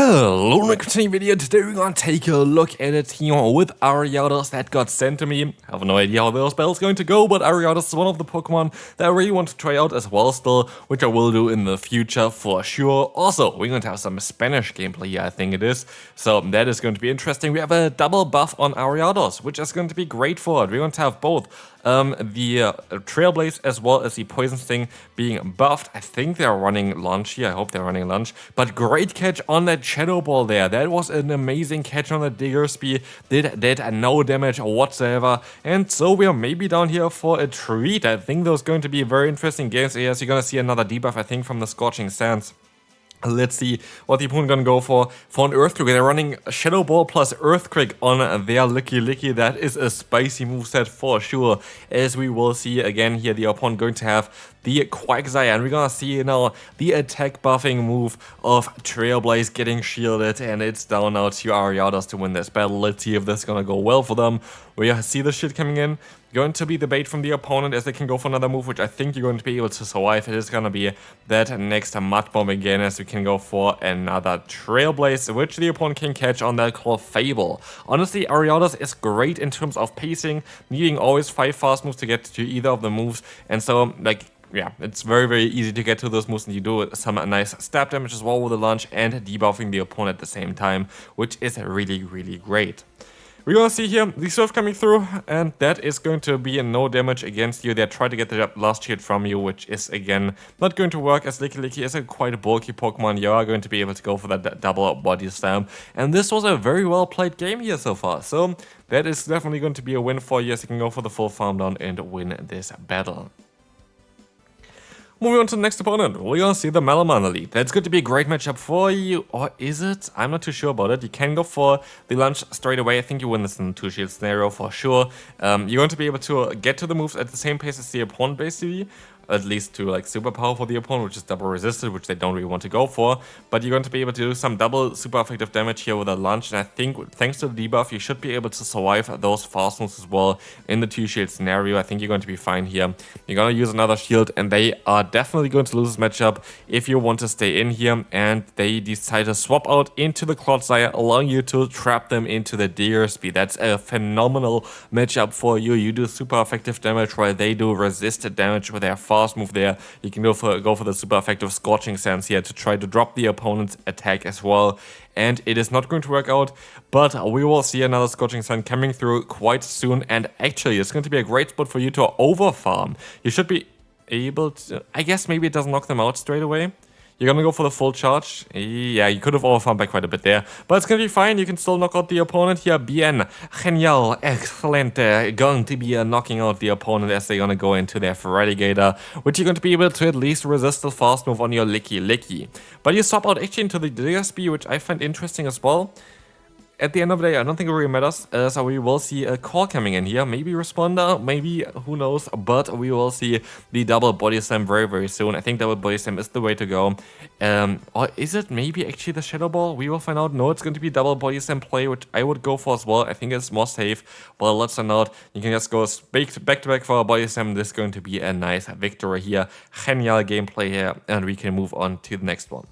Hello, in the continuing video. Today we're gonna take a look at a team with Ariados that got sent to me. I have no idea how those battles going to go, but Ariados is one of the Pokemon that I really want to try out as well still, which I will do in the future for sure. Also, we're going to have some Spanish gameplay here, I think it is. So that is going to be interesting. We have a double buff on Ariados, which is going to be great for it. We're going to have both the Trailblaze as well as the Poison Sting being buffed. I think they're running Lunge here. I hope they're running Lunge. But great catch on that Shadow Ball there. That was an amazing catch on the Diggersby. Did no damage whatsoever. And so we are maybe down here for a treat. I think those are going to be very interesting games. Yes, you're going to see another debuff, I think, from the Scorching Sands. Let's see what the opponent gonna go for an Earthquake. They're running Shadow Ball plus Earthquake on their Licky. That is a spicy moveset for sure. As we will see again here, the opponent going to have the Quagsire, and we're gonna see now the attack buffing move of Trailblaze getting shielded, and it's down now to Ariados to win this battle. Let's see if this is gonna go well for them. We see the shit coming in. Going to be the bait from the opponent as they can go for another move, which I think you're going to be able to survive. It is going to be that next Mud Bomb again, as we can go for another Trailblaze, which the opponent can catch on that called Fable. Honestly, Ariados is great in terms of pacing, needing always 5 fast moves to get to either of the moves, and so, like, yeah, it's very easy to get to those moves, and you do some nice stab damage as well with the launch and debuffing the opponent at the same time, which is really great. We're gonna see here the surf coming through, and that is going to be no damage against you. They try to get the last hit from you, which is again not going to work, as Licky is a quite bulky Pokemon. You are going to be able to go for that double body slam, and this was a very well played game here so far. So that is definitely going to be a win for you, as you can go for the full farm down and win this battle. Moving on to the next opponent, we're gonna see the Malamar Elite. That's going to be a great matchup for you, or is it? I'm not too sure about it. You can go for the lunge straight away. I think you win this in the 2-shield scenario for sure. You're going to be able to get to the moves at the same pace as the opponent, basically. At least to like superpower for the opponent, which is double resisted, which they don't really want to go for. But you're going to be able to do some double super effective damage here with a launch, and I think thanks to the debuff, you should be able to survive those fast moves as well in the 2-shield scenario. I think you're going to be fine here. You're going to use another shield, and they are definitely going to lose this matchup if you want to stay in here, and they decide to swap out into the Clodsire, allowing you to trap them into the Diggersby. That's a phenomenal matchup for you. You do super effective damage while they do resisted damage with their fast move there. You can go for the super effective Scorching Sands here to try to drop the opponent's attack as well. And it is not going to work out, but we will see another Scorching Sand coming through quite soon. And actually, it's going to be a great spot for you to overfarm. You should be able to, I guess maybe it doesn't knock them out straight away. You're gonna go for the full charge. Yeah, you could have overfarmed by quite a bit there, but it's gonna be fine. You can still knock out the opponent here. Bien, genial, excelente. Going to be knocking out the opponent as they're gonna go into their Feraligatr, which you're going to be able to at least resist the fast move on your Licky. But you swap out actually into the Diggersby, which I find interesting as well. At the end of the day, I don't think it really matters, so we will see a call coming in here. Maybe Responder, maybe, who knows, but we will see the double body slam very soon. I think double body slam is the way to go. Or is it maybe actually the Shadow Ball? We will find out. No, it's going to be double body slam play, which I would go for as well. I think it's more safe, but let's find out. You can just go back to back for a body slam. This is going to be a nice victory here. Genial gameplay here, and we can move on to the next one.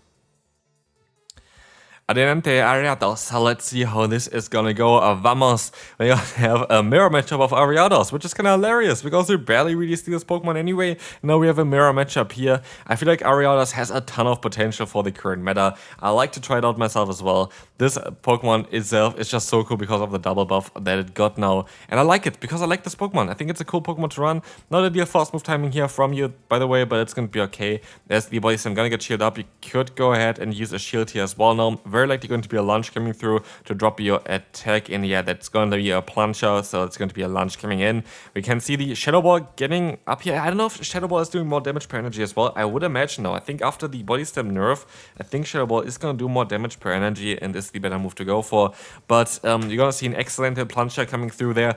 Adelante, Ariados. Let's see how this is gonna go. Vamos. We have a mirror matchup of Ariados, which is kind of hilarious because we barely really see this Pokemon anyway. Now we have a mirror matchup here. I feel like Ariados has a ton of potential for the current meta. I like to try it out myself as well. This Pokemon itself is just so cool because of the double buff that it got now. And I like it because I like this Pokemon. I think it's a cool Pokemon to run. Not a deal fast move timing here from you, by the way, but it's gonna be okay. There's the body slam gonna get shielded up. You could go ahead and use a shield here as well now. Very likely going to be a launch coming through to drop your attack in. Yeah, that's going to be a plunger, so it's going to be a launch coming in. We can see the Shadow Ball getting up here. I don't know if Shadow Ball is doing more damage per energy as well. I would imagine no. I think after the body slam nerf, I think Shadow Ball is going to do more damage per energy and is the better move to go for. But you're going to see an excellent plunger coming through there.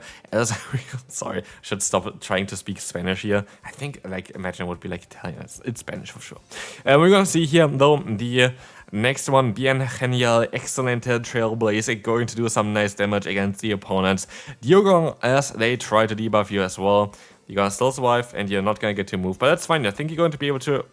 Sorry, I should stop trying to speak Spanish here. I think, like, imagine it would be like Italian. It's Spanish for sure. We're going to see here, though, the next one, bien genial, excellent Trailblaze, going to do some nice damage against the opponents. Diogong, as they try to debuff you as well. You're gonna still survive, and you're not gonna get to move, but that's fine. I think you're going to be able to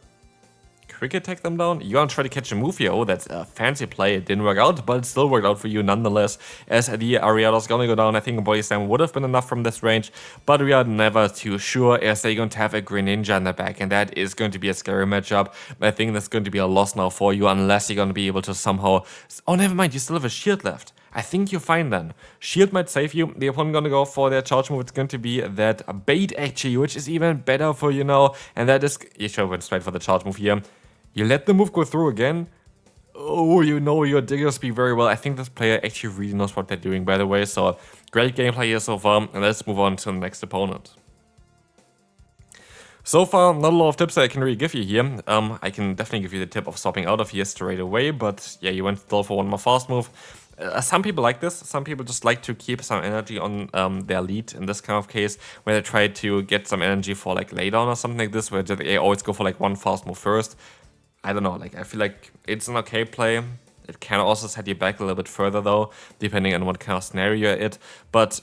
quick attack them down. You're gonna try to catch a move here. Oh, that's a fancy play. It didn't work out, but it still worked out for you nonetheless. As the Ariados gonna go down, I think a body slam would have been enough from this range, but we are never too sure, as they're going to have a Greninja in the back, and that is going to be a scary matchup. I think that's going to be a loss now for you, unless you're going to be able to somehow... Oh, never mind, you still have a shield left. I think you're fine then. Shield might save you. The opponent gonna go for their charge move. It's going to be that bait actually, which is even better for you now. And that is... You should have went straight for the charge move here. You let the move go through again. Oh, you know your digger speed very well. I think this player actually really knows what they're doing, by the way. So, great gameplay here so far. And let's move on to the next opponent. So far, not a lot of tips that I can really give you here. I can definitely give you the tip of swapping out of here straight away. But yeah, you went still for one more fast move. Some people like this. Some people just like to keep some energy on their lead in this kind of case, where they try to get some energy for like laydown or something like this, where they always go for like one fast move first. I don't know, like I feel like it's an okay play. It can also set you back a little bit further though, depending on what kind of scenario you're in. But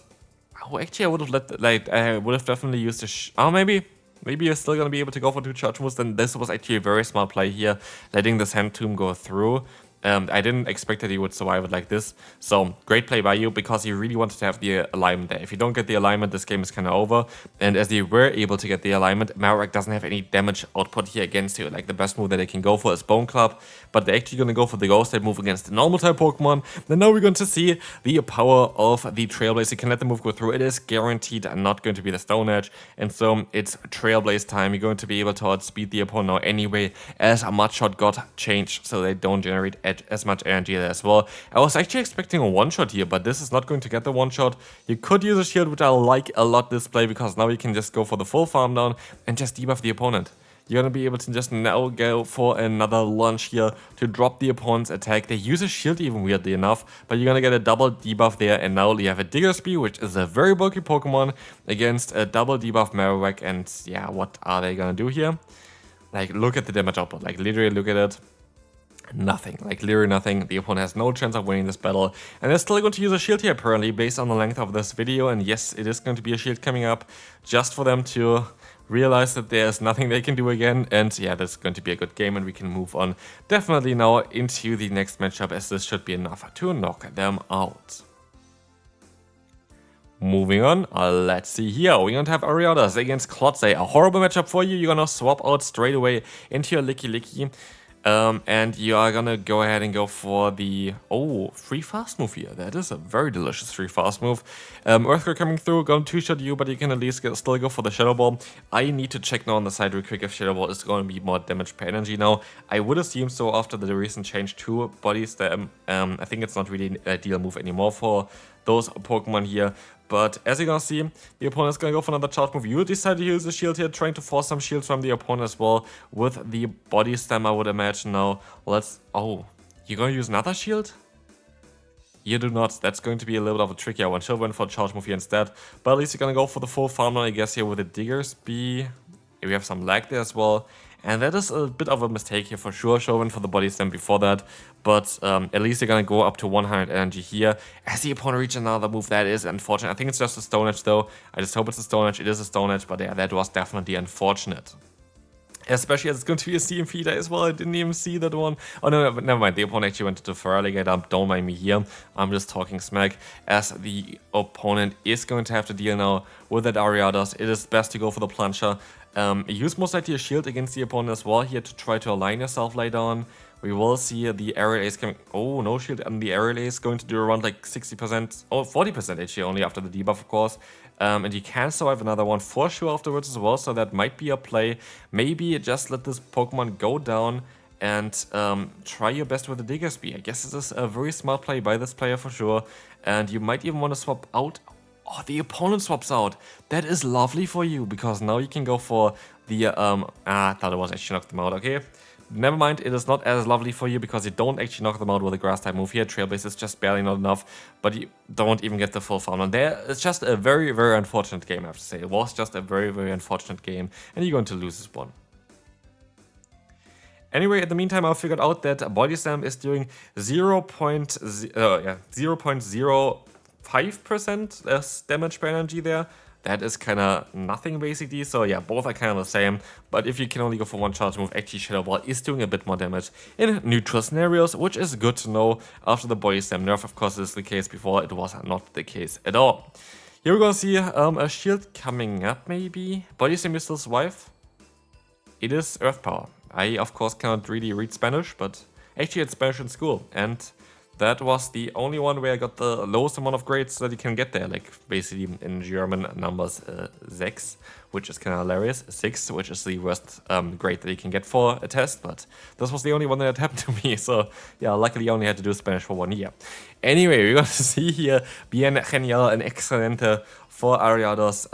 actually, I would have I would have definitely used a maybe you're still gonna be able to go for 2 charge moves. Then this was actually a very smart play here, letting this hand tomb go through. I didn't expect that he would survive it like this. So, great play by you, because you really wanted to have the alignment there. If you don't get the alignment, this game is kind of over. And as you were able to get the alignment, Marowak doesn't have any damage output here against you. Like, the best move that they can go for is Bone Club, but they're actually going to go for the Ghost type move against the normal type Pokemon. Then now we're going to see the power of the Trailblaze. You can let the move go through. It is guaranteed not going to be the Stone Edge. And so, it's Trailblaze time. You're going to be able to outspeed the opponent now anyway, as a Mudshot got changed so they don't generate as much energy there as well. I was actually expecting a one-shot here, but this is not going to get the one-shot. You could use a shield, which I like a lot this play, because now you can just go for the full farm down and just debuff the opponent. You're going to be able to just now go for another launch here to drop the opponent's attack. They use a shield even, weirdly enough, but you're going to get a double debuff there, and now you have a Diggersby, which is a very bulky Pokemon, against a double debuff Marowak. And yeah, what are they going to do here? Like, look at the damage output. Like, literally look at it. Nothing, like literally nothing. The opponent has no chance of winning this battle, and they're still going to use a shield here apparently, based on the length of this video. And yes, it is going to be a shield coming up, just for them to realize that there's nothing they can do again. And yeah, this is going to be a good game, and we can move on definitely now into the next matchup, as this should be enough to knock them out. Moving on, let's see here. We're going to have Ariados against Klotzay. A horrible matchup for you. You're going to swap out straight away into your Licky. And you are gonna go ahead and go for the, free fast move here. That is a very delicious free fast move. Earthquake coming through, going to 2-shot you, but you can at least still go for the Shadow Ball. I need to check now on the side real quick if Shadow Ball is going to be more damage per energy now. I would assume so after the recent change to Body Slam. I think it's not really an ideal move anymore for those Pokemon here. But as you're gonna see, the opponent's gonna go for another charge move. You decide to use the shield here, trying to force some shields from the opponent as well with the Body Slam, I would imagine now. You're gonna use another shield? You do not. That's going to be a little bit of a trickier one. She'll went for a charge move here instead. But at least you're gonna go for the full farm now, I guess, here with the Diggersby. We have some lag there as well. And that is a bit of a mistake here for sure. Should went for the Body Slam before that. But at least you're gonna go up to 100 energy here. As the opponent reaches another move, that is unfortunate. I think it's just a Stone Edge though. I just hope it's a Stone Edge. It is a Stone Edge, but yeah, that was definitely unfortunate. Especially as it's going to be a CM feeder as well. I didn't even see that one. Oh no, never mind. The opponent actually went to Feraligatr. Don't mind me here. I'm just talking smack. As the opponent is going to have to deal now with that Ariados. It is best to go for the Plunger. Use most likely a shield against the opponent as well here to try to align yourself later on. We will see the Aerial Ace coming. Oh, no shield. And the Aerial Ace is going to do around like 60%. Oh, 40% actually only after the debuff, of course. And you can survive another one for sure afterwards as well. So that might be a play. Maybe just let this Pokemon go down and try your best with the Diggersby. I guess this is a very smart play by this player for sure. And you might even want to swap out. Oh, the opponent swaps out. That is lovely for you, because now you can go for the, I thought it was actually knocked them out, okay. Never mind, it is not as lovely for you, because you don't actually knock them out with a Grass type move here. Trailblaze is just barely not enough, but you don't even get the full farm. And there, it's just a very, very unfortunate game, I have to say. It was just a very, very unfortunate game, and you're going to lose this one. Anyway, in the meantime, I figured out that Body Slam is doing 0.05% less damage per energy there that is kind of nothing basically. So yeah, both are kind of the same. But if you can only go for one charge move, actually Shadow Ball is doing a bit more damage in neutral scenarios, which is good to know after the Body Slam nerf. Of course, this is the case before. It was not the case at all. Here we're gonna see a shield coming up maybe. Body Slam, you still survive? It is Earth Power. I, of course, cannot really read Spanish, but actually it's Spanish in school. And that was the only one where I got the lowest amount of grades that you can get there. Like, basically in German numbers, 6, which is kind of hilarious. 6, which is the worst grade that you can get for a test. But this was the only one that happened to me. So, yeah, luckily I only had to do Spanish for 1 year. Anyway, we're going to see here bien genial and excelente for Ariados.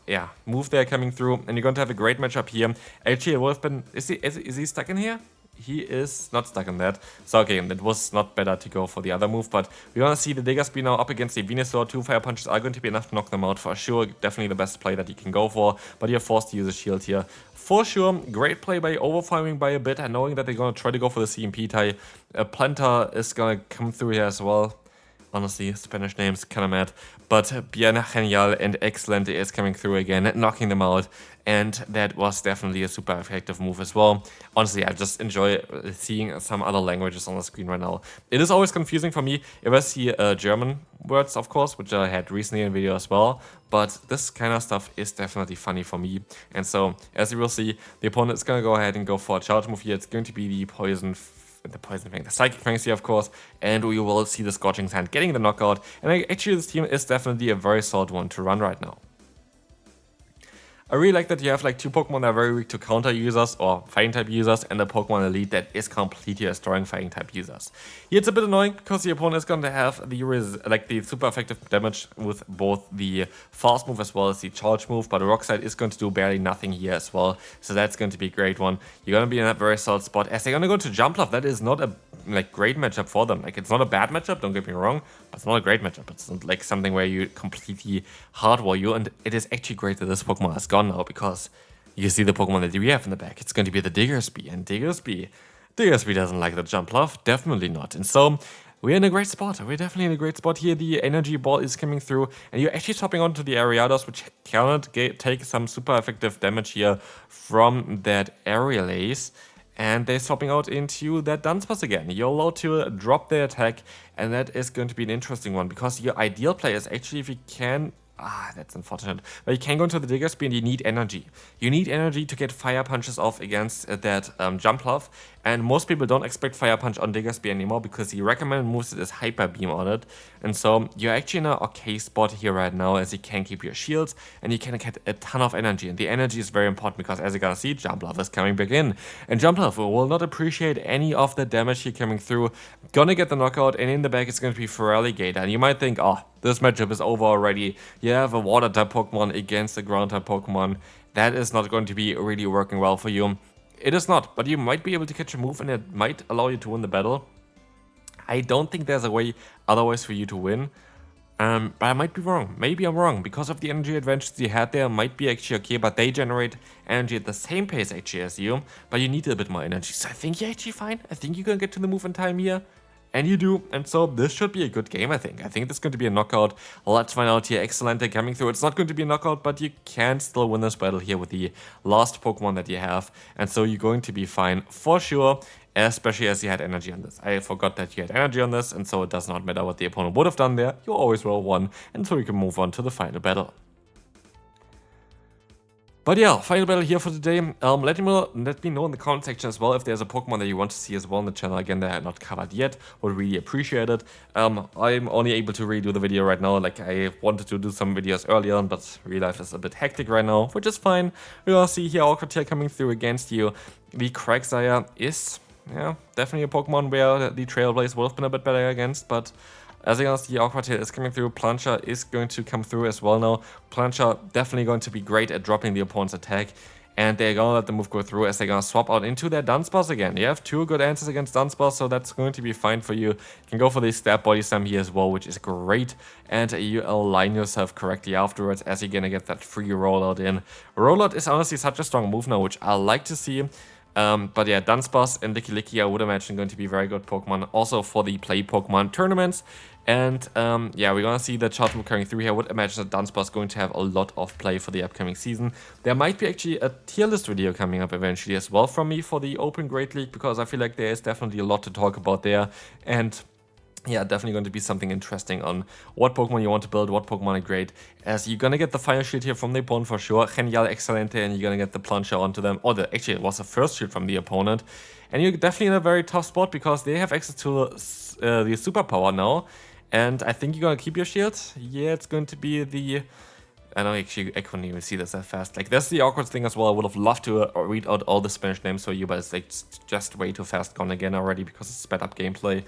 Yeah, move there coming through. And you're going to have a great matchup here. Actually, it would have been... Is he stuck in here? He is not stuck in that. So okay, it was not better to go for the other move, but we're gonna see the Diggersby now up against the Venusaur. 2 Fire Punches are going to be enough to knock them out for sure. Definitely the best play that you can go for, but you're forced to use a shield here. For sure, great play by overfiring by a bit and knowing that they're gonna try to go for the CMP tie. Planta is gonna come through here as well. Honestly, Spanish names, kinda mad. But bien genial and excelente is coming through again, knocking them out. And that was definitely a super effective move as well. Honestly, I just enjoy seeing some other languages on the screen right now. It is always confusing for me if I see German words, of course, which I had recently in video as well. But this kind of stuff is definitely funny for me. And so, as you will see, the opponent is going to go ahead and go for a charge move here. It's going to be the the Psychic Frenzy, of course, and we will see the Scorching Sand getting the knockout. And actually, this team is definitely a very solid one to run right now. I really like that you have like 2 Pokemon that are very weak to counter users or fighting type users, and a Pokemon Elite that is completely destroying fighting type users. Here it's a bit annoying because the opponent is going to have the super effective damage with both the fast move as well as the charge move, but Rock Slide is going to do barely nothing here as well, so that's going to be a great one. You're going to be in a very solid spot as they're going to go to Jumpluff. That is not a great matchup for them. Like, it's not a bad matchup, don't get me wrong, but it's not a great matchup. It's not like something where you completely hardware you, and it is actually great that this Pokemon has gone now, because you see the Pokemon that we have in the back. It's going to be the Diggersby, and Diggersby doesn't like the Jumpluff, definitely not. And so we're in a great spot. We're definitely in a great spot here. The Energy Ball is coming through, and you're actually swapping onto the Ariados, which cannot take some super effective damage here from that Aerial Ace. And they're swapping out into that Dunsparce again. You're allowed to drop their attack, and that is going to be an interesting one, because your ideal play is actually if you can... that's unfortunate. But you can go into the Diggersby and you need energy. You need energy to get Fire Punches off against that Jumpluff. And most people don't expect Fire Punch on Diggersby anymore because the recommended moveset is Hyper Beam on it. And so you're actually in an okay spot here right now, as you can keep your shields and you can get a ton of energy. And the energy is very important because, as you're gonna see, Jumpluff is coming back in. And Jumpluff will not appreciate any of the damage here coming through. Gonna get the knockout, and in the back it's going to be Feraligatr. And you might think, oh, this matchup is over already. You have a water type Pokemon against a ground type Pokemon. That is not going to be really working well for you. It is not, but you might be able to catch a move and it might allow you to win the battle. I don't think there's a way otherwise for you to win. But I might be wrong. Maybe I'm wrong. Because of the energy advantage you had there, might be actually okay, but they generate energy at the same pace actually as you. But you need a bit more energy. So I think you're actually fine. I think you can get to the move in time here. And you do, and so this should be a good game, I think. I think this is going to be a knockout. Let's find out here. Excelente coming through. It's not going to be a knockout, but you can still win this battle here with the last Pokemon that you have. And so you're going to be fine for sure, especially as you had energy on this. I forgot that you had energy on this, and so it does not matter what the opponent would have done there. You always roll 1, and so you can move on to the final battle. But yeah, final battle here for today. Let me know in the comment section as well if there's a Pokemon that you want to see as well on the channel. Again, that I had not covered yet. Would really appreciate it. I'm only able to redo the video right now. Like, I wanted to do some videos earlier, but real life is a bit hectic right now, which is fine. We're gonna see here Aquatail coming through against you. The Quagsire is, yeah, definitely a Pokemon where the Trailblaze would have been a bit better against, but as you can see, Aquatail is coming through. Plancha is going to come through as well now. Plancha definitely going to be great at dropping the opponent's attack. And they're going to let the move go through as they're going to swap out into their Dunsparce again. You have 2 good answers against Dunsparce, so that's going to be fine for you. You can go for the Stab Body Slam here as well, which is great. And you align yourself correctly afterwards as you're going to get that free rollout in. Rollout is honestly such a strong move now, which I like to see. But yeah, Dunsparce and Licky I would imagine going to be very good Pokemon also for the play Pokemon tournaments. And yeah, we're gonna see the charge move carrying through here. I would imagine that Dunsparce is going to have a lot of play for the upcoming season. There might be actually a tier list video coming up eventually as well from me for the Open Great League, because I feel like there is definitely a lot to talk about there. And yeah, definitely going to be something interesting on what Pokemon you want to build, what Pokemon are great, as you're gonna get the Fire Shield here from the opponent for sure, Genial, Excelente, and you're gonna get the Plunger onto them, or actually it was the first shield from the opponent, and you're definitely in a very tough spot because they have access to the Superpower now, and I think you're gonna keep your shield. Yeah, it's going to be the... I know actually I couldn't even see this that fast. Like, that's the awkward thing as well. I would have loved to read out all the Spanish names for you, but it's like just way too fast gone again already because it's sped up gameplay.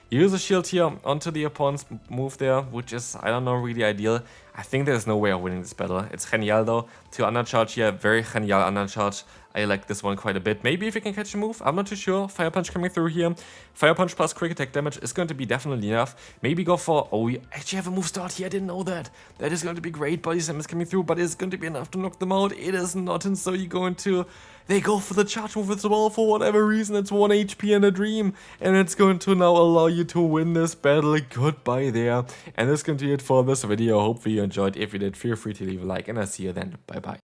Use a shield here onto the opponent's move there, which is, I don't know, really ideal. I think there's no way of winning this battle. It's Genial though. To undercharge here, very Genial undercharge. I like this one quite a bit. Maybe if you can catch a move, I'm not too sure. Fire Punch coming through here. Fire Punch plus quick attack damage is going to be definitely enough. Maybe go for... Oh, we actually have a move start here. I didn't know that. That is going to be great. Body Slam is coming through, but it's going to be enough to knock them out. It is not, and so you're going to... They go for the charge move as well for whatever reason. It's 1 HP and a dream. And it's going to now allow you to win this battle. Goodbye there. And that's going to be it for this video. Hopefully you enjoyed. If you did, feel free to leave a like. And I'll see you then. Bye bye.